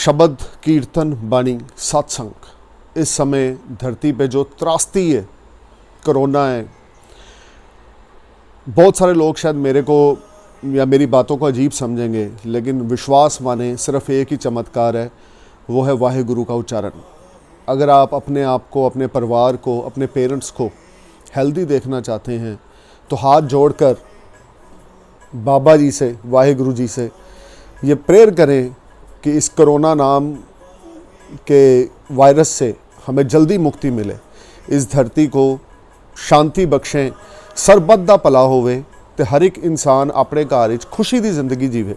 शब्द, कीर्तन, बाणी, सत्संग। इस समय धरती पे जो त्रासदी है, कोरोना है। बहुत सारे लोग शायद मेरे को या मेरी बातों को अजीब समझेंगे, लेकिन विश्वास माने सिर्फ एक ही चमत्कार है, वो है वाहेगुरु का उच्चारण। अगर आप अपने आप को, अपने परिवार को, अपने पेरेंट्स को हेल्दी देखना चाहते हैं तो हाथ जोड़कर बाबा जी से, वाहेगुरु जी से ये प्रेयर करें कि इस कोरोना नाम के वायरस से हमें जल्दी मुक्ति मिले, इस धरती को शांति बख्शें, सरबत दा भला होवे ते हर एक इंसान अपने घर विच खुशी दी जिंदगी जीवे।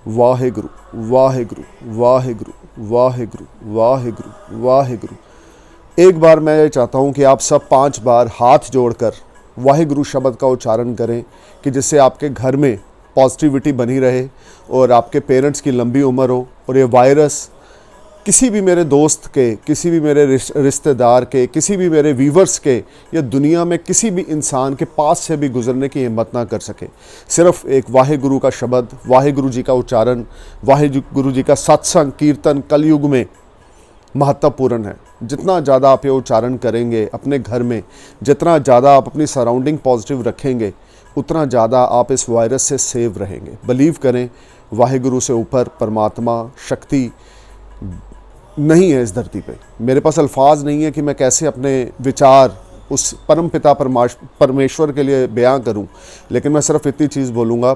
वाहेगुरु वाहेगुरु वाहेगुरु वाहेगुरु वाहेगुरु वाहेगुरु। एक बार मैं ये चाहता हूँ कि आप सब 5 बार हाथ जोड़कर वाहेगुरु शब्द का उच्चारण करें कि जिससे आपके घर में पॉजिटिविटी बनी रहे और आपके पेरेंट्स की लंबी उम्र हो, और ये वायरस किसी भी मेरे दोस्त के, किसी भी मेरे रिश्तेदार के, किसी भी मेरे व्यूवर्स के या दुनिया में किसी भी इंसान के पास से भी गुजरने की हिम्मत ना कर सके। सिर्फ एक वाहेगुरु का शब्द, वाहेगुरु जी का उच्चारण, वाहेगुरु जी का सत्संग, कीर्तन कलयुग में महत्वपूर्ण है। जितना ज़्यादा आप ये उच्चारण करेंगे अपने घर में, जितना ज़्यादा आप अपनी सराउंडिंग पॉजिटिव रखेंगे, उतना ज़्यादा आप इस वायरस से सेव रहेंगे। बिलीव करें, वाहेगुरु से ऊपर परमात्मा, शक्ति नहीं है इस धरती पे। मेरे पास अल्फाज नहीं है कि मैं कैसे अपने विचार उस परम पिता परमेश्वर के लिए बयां करूं, लेकिन मैं सिर्फ इतनी चीज़ बोलूँगा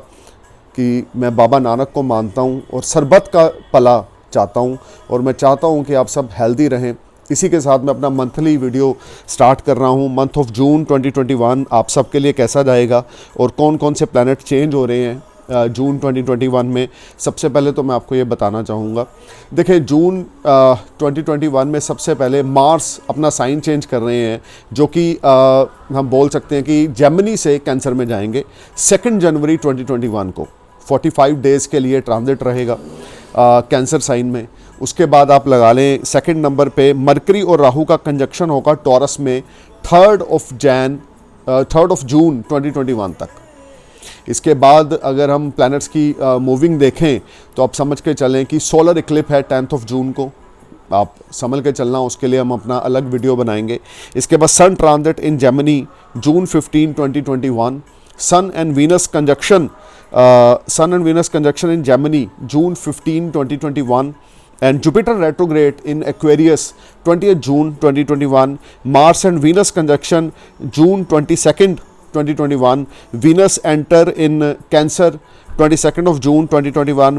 कि मैं बाबा नानक को मानता हूं और सरबत का भला चाहता हूं, और मैं चाहता हूं कि आप सब हेल्दी रहें। इसी के साथ मैं अपना मंथली वीडियो स्टार्ट कर रहा हूं। मंथ ऑफ जून 2021 आप सब के लिए कैसा जाएगा और कौन कौन से प्लैनेट चेंज हो रहे हैं जून 2021 में। सबसे पहले तो मैं आपको ये बताना चाहूँगा, देखें जून 2021 में सबसे पहले मार्स अपना साइन चेंज कर रहे हैं, जो कि हम बोल सकते हैं कि जेमिनी से कैंसर में जाएंगे। 2 जनवरी 2021 को 45 डेज़ के लिए ट्रांजिट रहेगा कैंसर साइन में। उसके बाद आप लगा लें 2 नंबर पे मरकरी और राहु का कंजक्शन होगा टॉरस में 3 जून 2021 तक। इसके बाद अगर हम प्लैनेट्स की मूविंग देखें तो आप समझ के चलें कि सोलर इक्लिप है 10 जून को। आप समझ के चलना, उसके लिए हम अपना अलग वीडियो बनाएंगे। इसके बाद sun transit in Gemini June 15, 2021। Sun and Venus conjunction in Gemini June 15, 2021 and Jupiter retrograde in Aquarius 20th June 2021, Mars and Venus conjunction June 22nd 2021, Venus enter in Cancer 22nd of June 2021,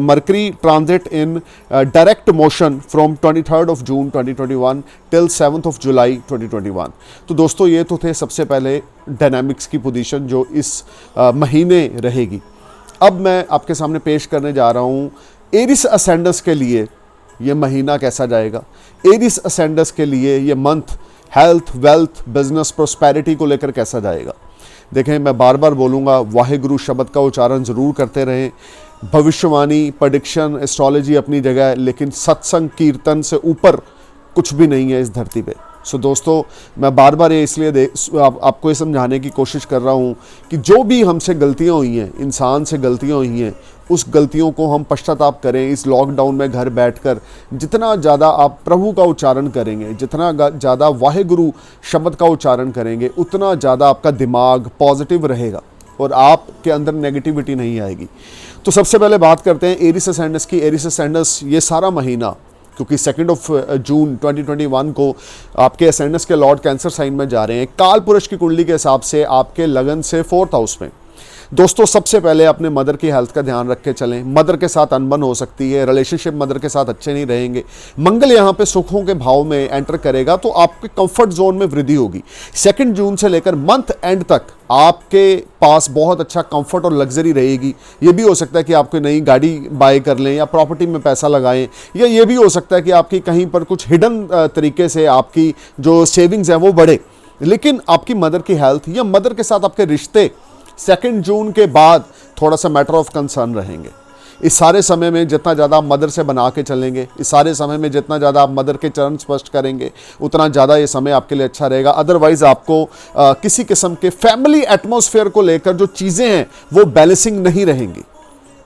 Mercury transit in direct motion from 23rd of June 2021 till 7th of July 2021। तो दोस्तों ये तो थे सबसे पहले dynamics की position जो इस महीने रहेगी। अब मैं आपके सामने पेश करने जा रहा हूँ एरिस असेंडेंस के लिए ये महीना कैसा जाएगा। एरिस असेंडेंस के लिए ये month health, wealth, business, prosperity को लेकर कैसा जाएगा। देखें, मैं बार बार बोलूँगा, वाहेगुरु शब्द का उच्चारण ज़रूर करते रहें। भविष्यवाणी, प्रेडिक्शन, एस्ट्रोलॉजी अपनी जगह है, लेकिन सत्संग, कीर्तन से ऊपर कुछ भी नहीं है इस धरती पे। सो दोस्तों, मैं बार बार ये इसलिए आपको ये समझाने की कोशिश कर रहा हूँ कि जो भी हमसे गलतियाँ हुई हैं, इंसान से गलतियाँ हुई हैं, उस गलतियों को हम पश्चाताप करें। इस लॉकडाउन में घर बैठकर जितना ज़्यादा आप प्रभु का उच्चारण करेंगे, जितना ज़्यादा वाहेगुरु शब्द का उच्चारण करेंगे, उतना ज़्यादा आपका दिमाग पॉजिटिव रहेगा और आपके अंदर नेगेटिविटी नहीं आएगी। तो सबसे पहले बात करते हैं एरिस असेंडेंस की। एरिस असेंडेंस ये सारा महीना, क्योंकि 2 जून 2021 को आपके असेंडेंस के लॉर्ड कैंसर साइन में जा रहे हैं। काल पुरुष की कुंडली के हिसाब से आपके लगन से 4th हाउस में। दोस्तों, सबसे पहले अपने मदर की हेल्थ का ध्यान रख के चलें। मदर के साथ अनबन हो सकती है, रिलेशनशिप मदर के साथ अच्छे नहीं रहेंगे। मंगल यहाँ पे सुखों के भाव में एंटर करेगा तो आपके कंफर्ट जोन में वृद्धि होगी। 2 जून से लेकर मंथ एंड तक आपके पास बहुत अच्छा कंफर्ट और लग्जरी रहेगी। ये भी हो सकता है कि आपको नई गाड़ी बाय कर लें या प्रॉपर्टी में पैसा लगाएं, या ये भी हो सकता है कि आपकी कहीं पर कुछ हिडन तरीके से आपकी जो सेविंग्स है वो बढ़े। लेकिन आपकी मदर की हेल्थ या मदर के साथ आपके रिश्ते 2 जून के बाद थोड़ा सा मैटर ऑफ कंसर्न रहेंगे। इस सारे समय में जितना ज़्यादा आप मदर से बना के चलेंगे, इस सारे समय में जितना ज़्यादा आप मदर के चरण स्पर्श करेंगे, उतना ज़्यादा ये समय आपके लिए अच्छा रहेगा। अदरवाइज़ आपको किसी किस्म के फैमिली एटमॉस्फेयर को लेकर जो चीज़ें हैं वो बैलेंसिंग नहीं रहेंगी।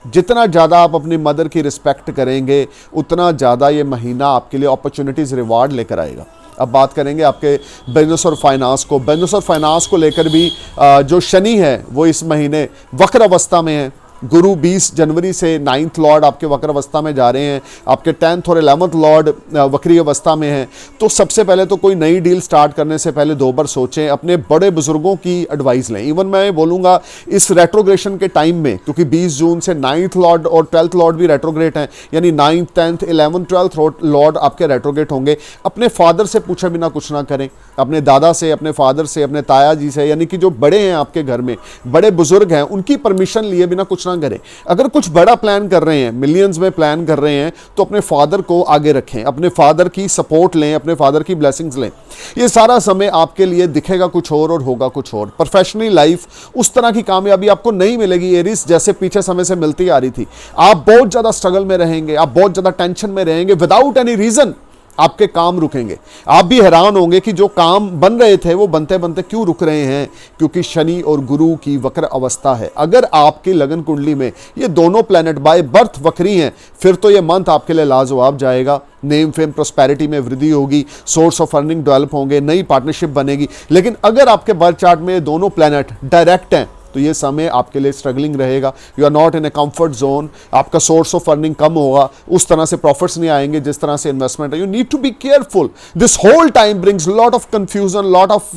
जितना ज़्यादा आप अपनी मदर की रिस्पेक्ट करेंगे उतना ज़्यादा ये महीना आपके लिए अपॉर्चुनिटीज़ रिवार्ड लेकर आएगा। अब बात करेंगे आपके बिजनेस और फाइनेंस को। बिजनेस और फाइनेंस को लेकर भी जो शनि है वो इस महीने वक्र अवस्था में है। गुरु 20 जनवरी से 9th लॉर्ड आपके वक्र अवस्था में जा रहे हैं, आपके 10th और 11th लॉर्ड वक्री अवस्था में हैं। तो सबसे पहले तो कोई नई डील स्टार्ट करने से पहले 2 बार सोचें, अपने बड़े बुजुर्गों की एडवाइस लें। इवन मैं बोलूँगा इस रेट्रोग्रेशन के टाइम में, क्योंकि 20 जून से 9th लॉर्ड और 12th लॉर्ड भी रेट्रोग्रेट हैं, यानी 9th 10th 11th 12th Lord आपके रेट्रोग्रेट होंगे। अपने फादर से पूछे बिना कुछ ना करें, अपने दादा से, अपने फादर से, अपने ताया जी से, यानी कि जो बड़े हैं आपके घर में, बड़े बुजुर्ग हैं, उनकी परमिशन लिए बिना कुछ ना करें। अगर कुछ बड़ा प्लान कर रहे हैं, मिलियंस में प्लान कर रहे हैं, तो अपने फादर को आगे रखें, अपने फादर की सपोर्ट लें, अपने फादर की ब्लेसिंग्स लें। ये सारा समय आपके लिए दिखेगा कुछ और होगा कुछ और। प्रोफेशनल लाइफ उस तरह की कामयाबी आपको नहीं मिलेगी एरीज, जैसे पीछे समय से मिलती आ रही थी। आप बहुत ज्यादा स्ट्रगल में रहेंगे, आप बहुत ज्यादा टेंशन में रहेंगे, विदाउट एनी रीजन आपके काम रुकेंगे। आप भी हैरान होंगे कि जो काम बन रहे थे वो बनते बनते क्यों रुक रहे हैं, क्योंकि शनि और गुरु की वक्र अवस्था है। अगर आपकी लगन कुंडली में ये दोनों प्लैनेट बाय बर्थ वक्री हैं, फिर तो ये मंथ आपके लिए लाजवाब जाएगा। नेम फेम प्रोस्पेरिटी में वृद्धि होगी, सोर्स ऑफ अर्निंग डेवलप होंगे, नई पार्टनरशिप बनेगी। लेकिन अगर आपके बर्थ चार्ट में दोनों प्लैनेट डायरेक्ट हैं तो ये समय आपके लिए स्ट्रगलिंग रहेगा। You are not in a comfort zone, आपका सोर्स ऑफ अर्निंग कम होगा, उस तरह से प्रॉफिट्स नहीं आएंगे जिस तरह से इन्वेस्टमेंट है। You need to be careful. This whole time brings lot of confusion, lot of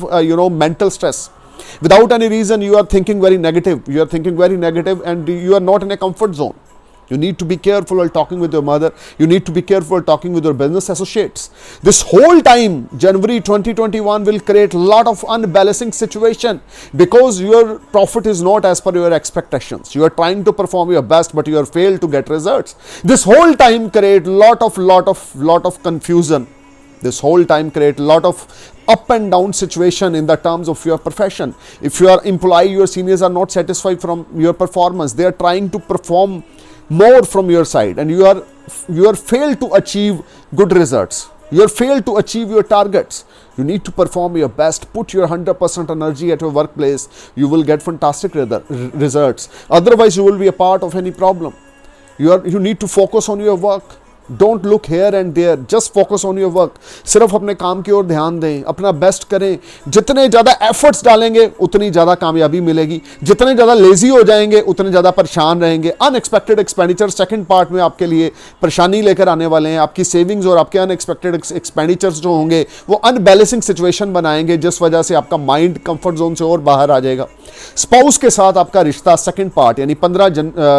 mental stress. Without any reason you are thinking very negative and you are not in a comfort zone. You need to be careful while talking with your mother. You need to be careful while talking with your business associates. This whole time, January 2021 will create a lot of unbalancing situation because your profit is not as per your expectations. You are trying to perform your best, but you are failed to get results. This whole time create lot of confusion. This whole time create a lot of up and down situation in the terms of your profession. If you are employee, your seniors are not satisfied from your performance. They are trying to perform more from your side and you are failed to achieve good results. You are failed to achieve your targets. You need to perform your best. Put your 100% energy at your workplace. You will get fantastic results. Otherwise, you will be a part of any problem. You need to focus on your work. Don't look here and there. Just focus on your work. सिर्फ अपने काम की ओर ध्यान दें, अपना best करें। जितने ज़्यादा एफर्ट्स डालेंगे उतनी ज़्यादा कामयाबी मिलेगी। जितने ज़्यादा लेजी हो जाएंगे उतने ज़्यादा परेशान रहेंगे। अनएक्सपेक्टेड एक्सपेंडिचर सेकंड पार्ट में आपके लिए परेशानी लेकर आने वाले हैं। आपकी सेविंग्स और आपके अनएक्सपेक्टेड एक्सपेंडिचर्स जो होंगे वो अनबैलेंसिंग सिचुएशन बनाएंगे, जिस वजह से आपका माइंड कंफर्ट जोन से और बाहर आ जाएगा। स्पाउस के साथ आपका रिश्ता सेकंड पार्ट यानी 15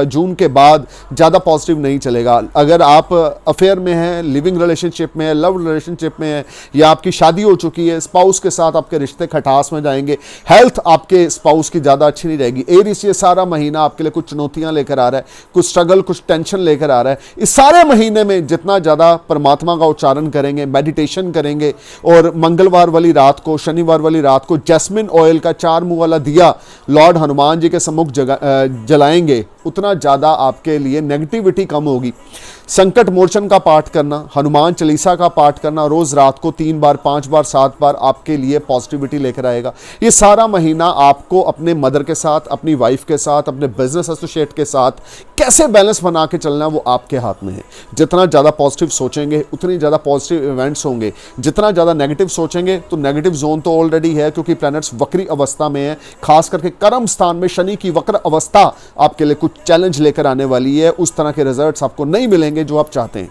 जून के बाद ज़्यादा पॉजिटिव नहीं चलेगा। अगर आप अफेयर में है, लिविंग रिलेशनशिप में है, लव रिलेशनशिप में है या आपकी शादी हो चुकी है, स्पाउस के साथ आपके रिश्ते खटास में जाएंगे। हेल्थ आपके स्पाउस की ज़्यादा अच्छी नहीं रहेगी। एरीज ये सारा महीना आपके लिए कुछ चुनौतियां लेकर आ रहा है, कुछ स्ट्रगल, कुछ टेंशन लेकर आ रहा है। इस सारे महीने में जितना ज़्यादा परमात्मा का उच्चारण करेंगे, मेडिटेशन करेंगे और मंगलवार वाली रात को, शनिवार वाली रात को जैस्मिन ऑयल का 4 मुंह वाला दिया लॉर्ड हनुमान जी के सम्मुख जलाएंगे, उतना ज़्यादा आपके लिए नेगेटिविटी कम होगी। संकट मोचन का पाठ करना, हनुमान चालीसा का पाठ करना रोज़ रात को 3 बार, 5 बार, 7 बार आपके लिए पॉजिटिविटी लेकर आएगा। ये सारा महीना आपको अपने मदर के साथ, अपनी वाइफ के साथ, अपने बिजनेस एसोसिएट के साथ कैसे बैलेंस बना के चलना है वो आपके हाथ में है। जितना ज़्यादा पॉजिटिव सोचेंगे उतनी ज़्यादा पॉजिटिव इवेंट्स होंगे। जितना ज़्यादा नेगेटिव सोचेंगे तो नेगेटिव जोन तो ऑलरेडी है, क्योंकि प्लैनेट्स वक्री अवस्था में है। खास करके कर्म स्थान में शनि की वक्र अवस्था आपके लिए कुछ चैलेंज लेकर आने वाली है। उस तरह के रिजल्ट्स आपको नहीं मिलेंगे जो आप चाहते हैं।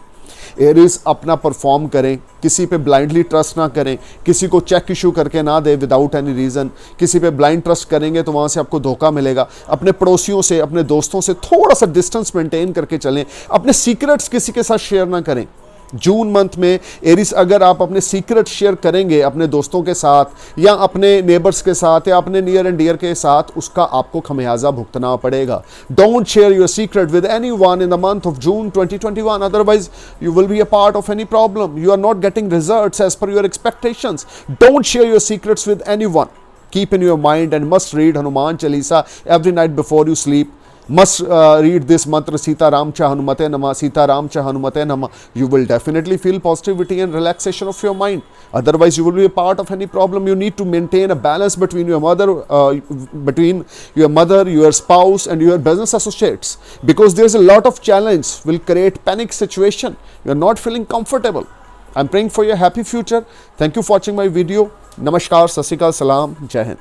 एरीज अपना परफॉर्म करें, किसी पे ब्लाइंडली ट्रस्ट ना करें, किसी को चेक इशू करके ना दे विदाउट एनी रीज़न। किसी पे ब्लाइंड ट्रस्ट करेंगे तो वहाँ से आपको धोखा मिलेगा। अपने पड़ोसियों से, अपने दोस्तों से थोड़ा सा डिस्टेंस मेंटेन करके चलें। अपने सीक्रेट्स किसी के साथ शेयर ना करें। जून मंथ में एरीज अगर आप अपने सीक्रेट शेयर करेंगे अपने दोस्तों के साथ या अपने नेबर्स के साथ या अपने नियर एंड डियर के साथ, उसका आपको खमियाजा भुगतना पड़ेगा। Don't share your secret with anyone in the month of June 2021, otherwise you will be a part of any problem. You are not getting results as per your expectations. Don't share your secrets with anyone. Keep in your mind and must read Hanuman Chalisa every night before you sleep. must read this mantra, Sita Ram Cha Hanumate Nama, Sita Ram Cha Hanumate Nama. You will definitely feel positivity and relaxation of your mind. Otherwise, you will be a part of any problem. You need to maintain a balance between your mother, your spouse, and your business associates, because there's a lot of challenge will create panic situation. You are not feeling comfortable. I'm praying for your happy future. Thank you for watching my video. Namaskar, Sat Sri Akal, Salam, Jai Hind.